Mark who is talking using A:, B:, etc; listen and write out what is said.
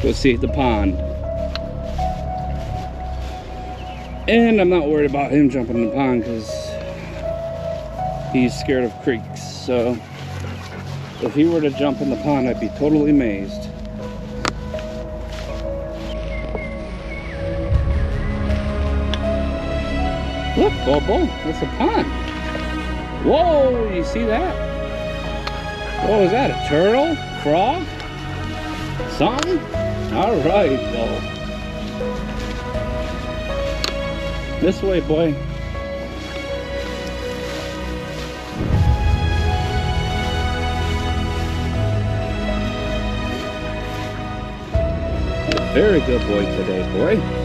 A: go see the pond. And I'm not worried about him jumping in the pond because he's scared of creeks. So if he were to jump in the pond, I'd be totally amazed. Look, Bobo, that's a pond. Whoa, you see that? What was that, a turtle? Frog? Something? All right, though. This way, boy. Very good boy today, boy.